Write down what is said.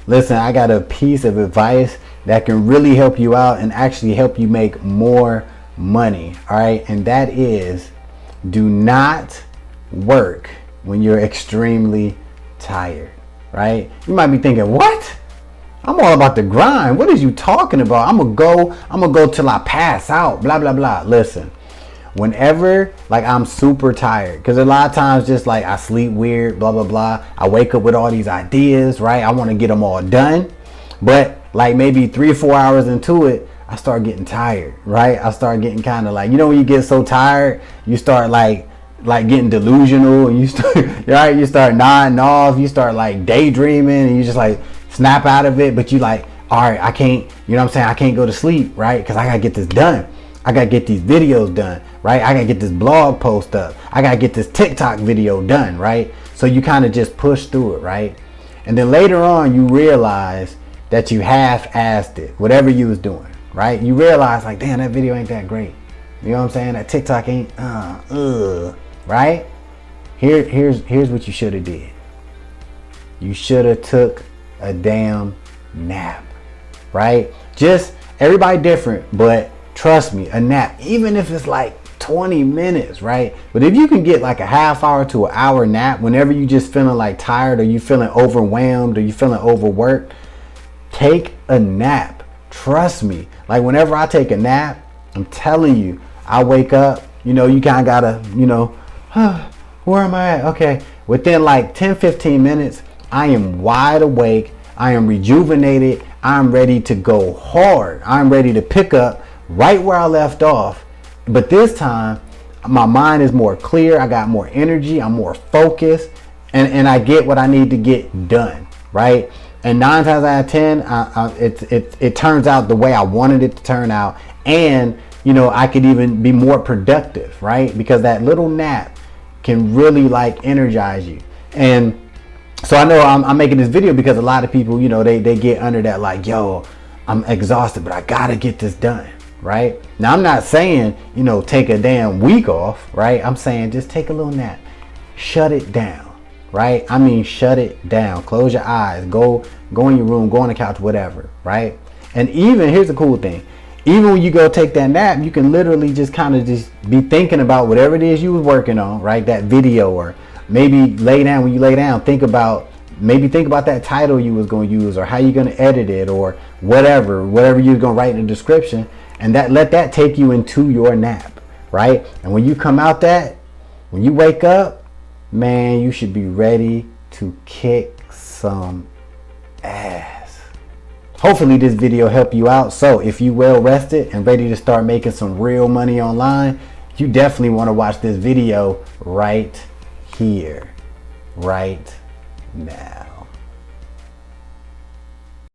Listen, I got a piece of advice that can really help you out and actually help you make more money. All right. And that is, do not work when you're extremely tired. Right. You might be thinking, what? I'm all about the grind. What is you talking about? I'm gonna go till I pass out, blah, blah, blah. Listen, whenever like I'm super tired, because a lot of times just like I sleep weird, blah, blah, blah. I wake up with all these ideas, right? I want to get them all done. But like maybe 3 or 4 hours into it, I start getting tired, right? I start getting kind of like, when you get so tired, you start like getting delusional, and you start, right? You start nodding off, you start like daydreaming, and you just like snap out of it. But you like, all right, I can't, I can't go to sleep, right? Because I gotta get this done. I gotta get these videos done, right? I gotta get this blog post up. I gotta get this TikTok video done, right? So you kind of just push through it, right? And then later on, you realize that you half-assed it, whatever you was doing, right? You realize like, damn, that video ain't that great. You know what I'm saying? That TikTok ain't, right? Here's what you should have did. You should have took a damn nap, right? Just, everybody different, but trust me, a nap, even if it's like 20 minutes, right? But if you can get like a half hour to an hour nap whenever you just feeling like tired, or you feeling overwhelmed, or you feeling overworked, take a nap. Trust me. Like whenever I take a nap, I'm telling you, I wake up, you kind of gotta, where am I at? Okay. Within like 10-15 minutes, I am wide awake. I am rejuvenated. I'm ready to go hard. I'm ready to pick up right where I left off. But this time, my mind is more clear. I got more energy. I'm more focused. And I get what I need to get done, right? And 9 times out of 10, it turns out the way I wanted it to turn out. And, I could even be more productive, right? Because that little nap can really like energize you. And so I know I'm making this video because a lot of people, they get under that like, yo, I'm exhausted, but I gotta get this done, right? Now, I'm not saying, take a damn week off, right? I'm saying just take a little nap, shut it down, right? I mean, shut it down, close your eyes, go in your room, go on the couch, whatever, right? And even, here's the cool thing, even when you go take that nap, you can literally just kind of just be thinking about whatever it is you was working on, right? That video, or maybe when you lay down, think about that title you was going to use, or how you're going to edit it, or whatever you're going to write in the description, and let that take you into your nap, right? And when you come out when you wake up, man, you should be ready to kick some ass. Hopefully this video helped you out. So if you well rested and ready to start making some real money online, you definitely want to watch this video right here, right now.